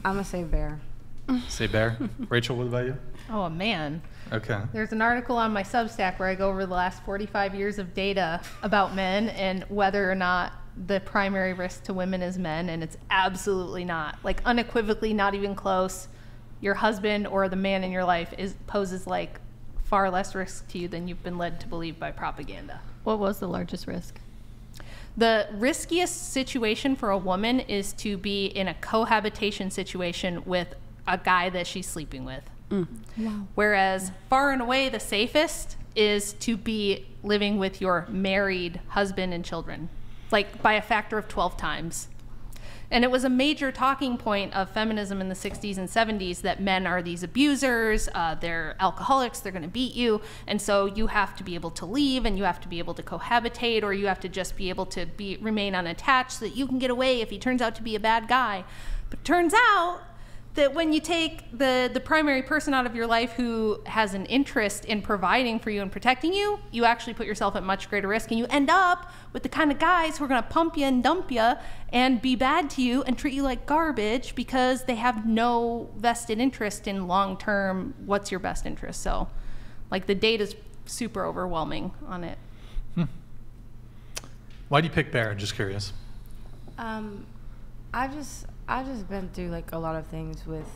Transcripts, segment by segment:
I'm gonna say bear. Say bear. Rachel, what about you? Oh, a man. Okay. There's an article on my Substack where I go over the last 45 years of data about men and whether or not the primary risk to women is men, and it's absolutely not. Like, unequivocally, not even close. Your husband or the man in your life poses like far less risk to you than you've been led to believe by propaganda. What was the largest risk? The riskiest situation for a woman is to be in a cohabitation situation with a guy that she's sleeping with. Wow. Whereas far and away the safest is to be living with your married husband and children, like by a factor of 12 times. And it was a major talking point of feminism in the 60s and 70s that men are these abusers, they're alcoholics, they're going to beat you, and so you have to be able to leave and you have to be able to cohabitate, or you have to just be able to remain unattached so that you can get away if he turns out to be a bad guy. But it turns out that when you take the primary person out of your life who has an interest in providing for you and protecting you, you actually put yourself at much greater risk, and you end up with the kind of guys who are going to pump you and dump you and be bad to you and treat you like garbage because they have no vested interest in long-term what's your best interest. So, like, the data's super overwhelming on it. Why do you pick bear? Just curious. I've just been through like a lot of things with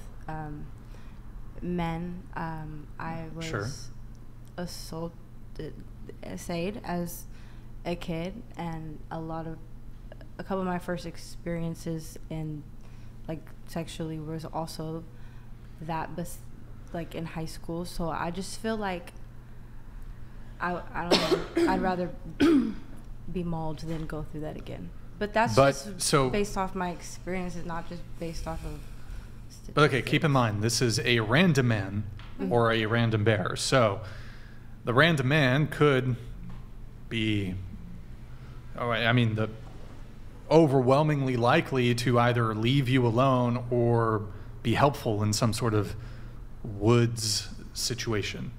men. I was assaulted as a kid, and a couple of my first experiences in like sexually was also that, but like in high school. So I just feel like I don't know. I'd rather be mauled than go through that again. But that's just based off my experiences, not just based off of statistics. But okay, keep in mind, this is a random man or a random bear. So the random man could be, the overwhelmingly likely to either leave you alone or be helpful in some sort of woods situation.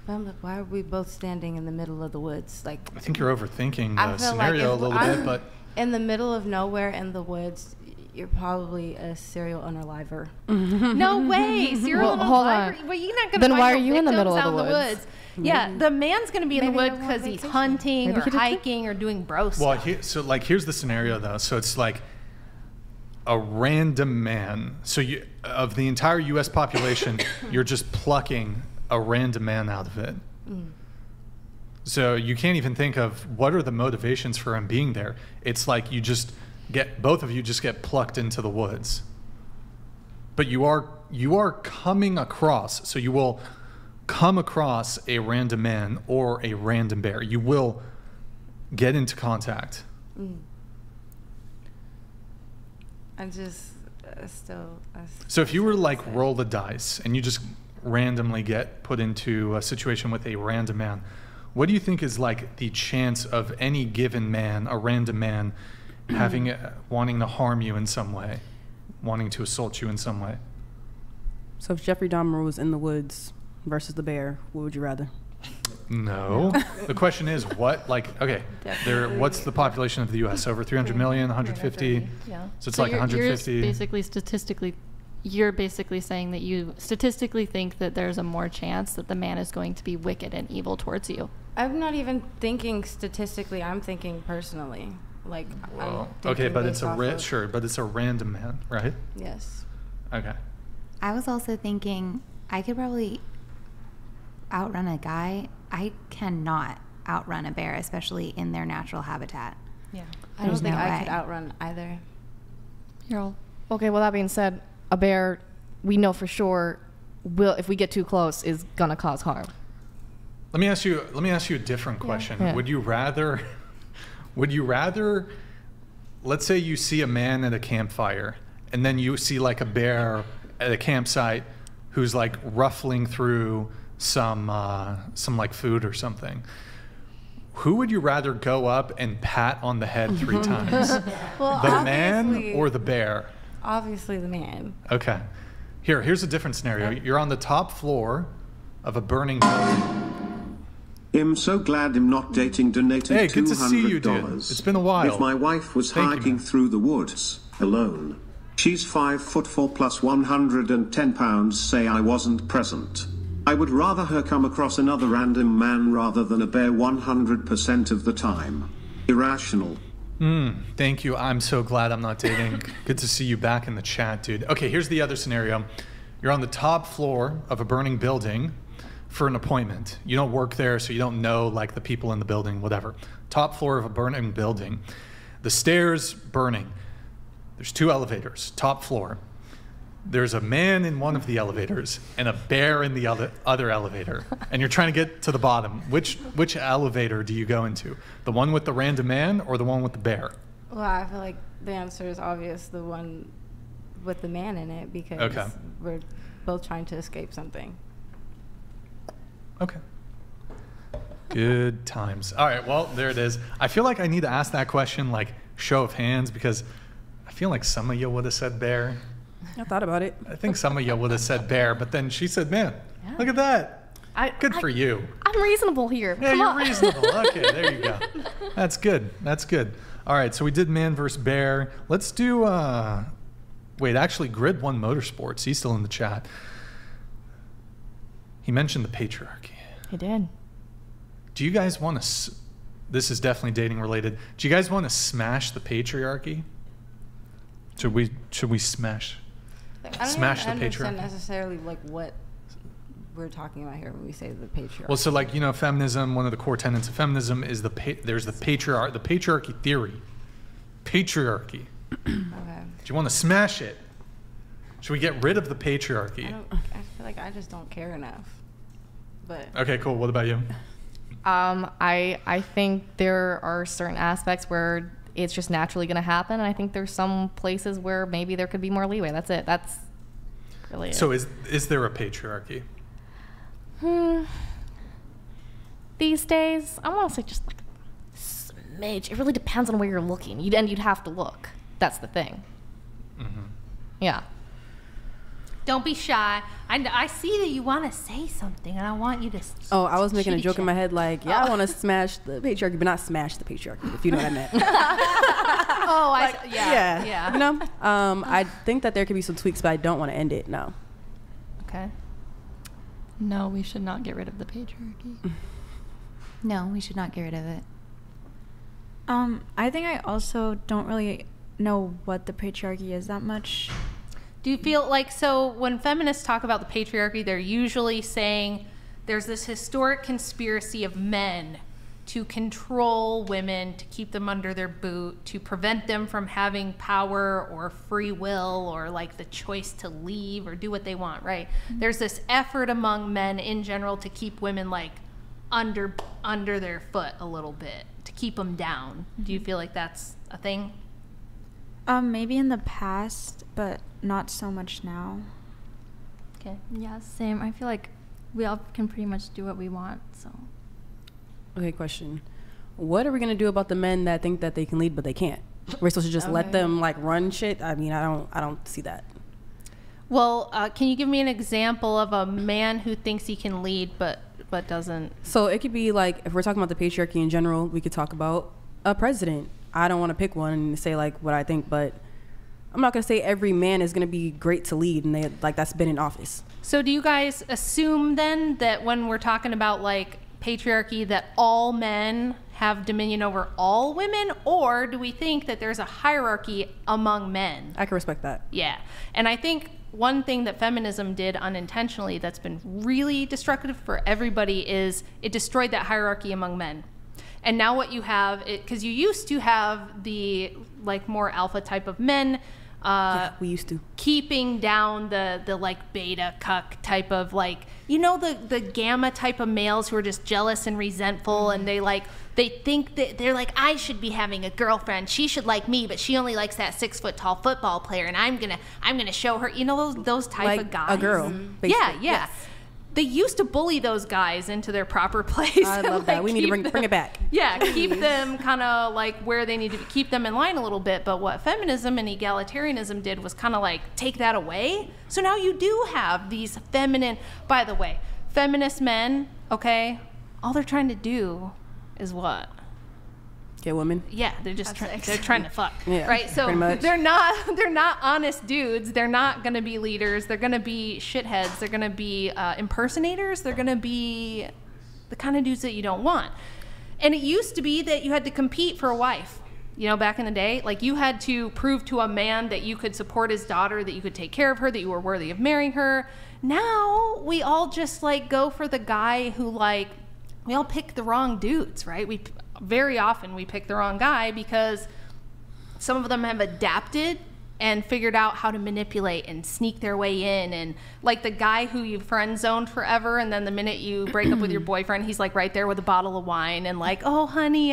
But I'm like, why are we both standing in the middle of the woods? Like, I think you're overthinking the scenario a little bit, but in the middle of nowhere in the woods, you're probably a serial unaliver. No way, serial unaliver. Hold on. Well, you're not going to Then find why are no you in the middle victims of the out in woods? Yeah, the man's going to be in the woods because he's hunting or hiking or doing bro stuff. Well, here's the scenario though. So it's like a random man. So of the entire U.S. population, you're just plucking a random man out of it. So you can't even think of what are the motivations for him being there. It's like both of you just get plucked into the woods. But you are coming across, so you will come across a random man or a random bear. You will get into contact. So if you were to like roll the dice and you just randomly get put into a situation with a random man, what do you think is like the chance of any given man, a random man, wanting to harm you in some way, wanting to assault you in some way? So if Jeffrey Dahmer was in the woods versus the bear, what would you rather? No. The question is what's the population of the U.S.? Over 300 million, 150? Yeah. So it's like 150. You're basically saying that you statistically think that there's a more chance that the man is going to be wicked and evil towards you. I'm not even thinking statistically. I'm thinking personally. Like, okay, but it's a random man, right? Yes. Okay. I was also thinking I could probably outrun a guy. I cannot outrun a bear, especially in their natural habitat. Yeah. I don't think I could outrun either. Okay, well, that being said, a bear, we know for sure, if we get too close, is gonna cause harm. Let me ask you a different question. Yeah. Would you rather, let's say you see a man at a campfire, and then you see like a bear at a campsite who's like ruffling through some like food or something. Who would you rather go up and pat on the head 3 times? Well, the man or the bear? Obviously the man. Okay. Here's a different scenario. You're on the top floor of a burning building. I'm so glad I'm not dating donating $200. Hey, good to see you, dude. It's been a while. If my wife was hiking through the woods alone, She's 5'4" plus 110 pounds. Say I wasn't present. I would rather her come across another random man rather than a bear 100% of the time. Irrational. Thank you. I'm so glad I'm not dating. Good to see you back in the chat, dude. Okay, here's the other scenario. You're on the top floor of a burning building for an appointment. You don't work there, so you don't know like the people in the building, whatever. Top floor of a burning building. The stairs burning. There's 2 elevators, top floor. There's a man in one of the elevators and a bear in the other elevator. And you're trying to get to the bottom. Which elevator do you go into? The one with the random man or the one with the bear? Well, I feel like the answer is obvious, the one with the man in it, because we're both trying to escape something. Okay. Good times. All right, well, there it is. I feel like I need to ask that question, like, show of hands, because I feel like some of you would have said bear. I thought about it. I think some of you would have said bear, but then she said, man, look at that. Good for you. I'm reasonable here. Yeah, Come you're on. reasonable. Okay, there you go. That's good. That's good. All right, so we did man versus bear. Let's do, wait, actually, Grid One Motorsports. He's still in the chat. He mentioned the patriarchy. He did. Do you guys want to, this is definitely dating related, do you guys want to smash the patriarchy? Should we smash? Like, I don't Smash even the understand patriarchy. necessarily like what we're talking about here when we say the patriarchy. Well, so like, you know, feminism, one of the core tenets of feminism is there's the patriarchy theory. Patriarchy. Okay. Do you want to smash it? Should we get rid of the patriarchy? I feel like I just don't care enough. But Okay, cool. What about you? I think there are certain aspects where it's just naturally going to happen, and I think there's some places where maybe there could be more leeway. That's it. That's really it. So is there a patriarchy? These days, I want to say just like a smidge. It really depends on where you're looking. You'd have to look. That's the thing. Mm-hmm. Yeah. Don't be shy. I see that you want to say something, and I want you to. Oh, I was making a joke in chitty-chat. my head like, yeah, I want to smash the patriarchy, but not smash the patriarchy, if you know what I meant. Oh, yeah. You know? I think that there could be some tweaks, but I don't want to end it, no. Okay. No, we should not get rid of the patriarchy. No, we should not get rid of it. I think I also don't really know what the patriarchy is that much. Do you feel like, so when feminists talk about the patriarchy, they're usually saying there's this historic conspiracy of men to control women, to keep them under their boot, to prevent them from having power or free will or like the choice to leave or do what they want, right? Mm-hmm. There's this effort among men in general to keep women like under their foot a little bit, to keep them down. Mm-hmm. Do you feel like that's a thing? Maybe in the past, but not so much now. Okay. Yeah, same. I feel like we all can pretty much do what we want, so. Okay, question. What are we going to do about the men that think that they can lead, but they can't? We're supposed to just let them, like, run shit? I mean, I don't see that. Well, can you give me an example of a man who thinks he can lead, but doesn't? So it could be, like, if we're talking about the patriarchy in general, we could talk about a president. I don't want to pick one and say, like, what I think, but I'm not going to say every man is going to be great to lead and that's been in office. So do you guys assume then that when we're talking about like patriarchy that all men have dominion over all women, or do we think that there's a hierarchy among men? I can respect that. Yeah. And I think one thing that feminism did unintentionally that's been really destructive for everybody is it destroyed that hierarchy among men. And now what you have, because you used to have the like more alpha type of men, yeah, we used to keeping down the like beta cuck type of like, you know, the gamma type of males who are just jealous and resentful, and they think that they're like, I should be having a girlfriend, she should like me, but she only likes that 6 foot tall football player, and I'm gonna show her, you know, those type like of guys. a girl. Mm-hmm. Yeah. Yes. They used to bully those guys into their proper place. I love that. We need to bring it back. Yeah, keep them kind of like where they need to be, keep them in line a little bit. But what feminism and egalitarianism did was kind of like take that away. So now you do have these feminine, by the way, feminist men, okay? All they're trying to do is what? Get women. Yeah, they're just they're trying to fuck, Yeah, right? So pretty much. they're not honest dudes. They're not going to be leaders. They're going to be shitheads. They're going to be impersonators. They're going to be the kind of dudes that you don't want. And it used to be that you had to compete for a wife. You know, back in the day, like you had to prove to a man that you could support his daughter, that you could take care of her, that you were worthy of marrying her. Now we all just like go for the guy who like, we all pick the wrong dudes, right? Very often we pick the wrong guy because some of them have adapted and figured out how to manipulate and sneak their way in. And like the guy who you friend zoned forever, and then the minute you break up with your boyfriend, he's like right there with a bottle of wine and like, oh honey,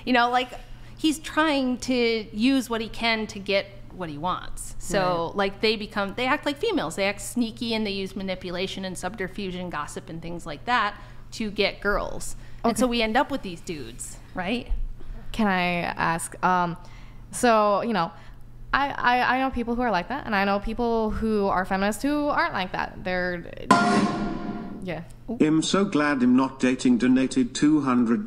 you know, like he's trying to use what he can to get what he wants. So like they act like females. They act sneaky and they use manipulation and subterfuge and gossip and things like that to get girls. Okay. And so we end up with these dudes, right? Can I ask, so, you know, I know people who are like that, and I know people who are feminists who aren't like that. They're, yeah. I'm so glad I'm not dating donated $200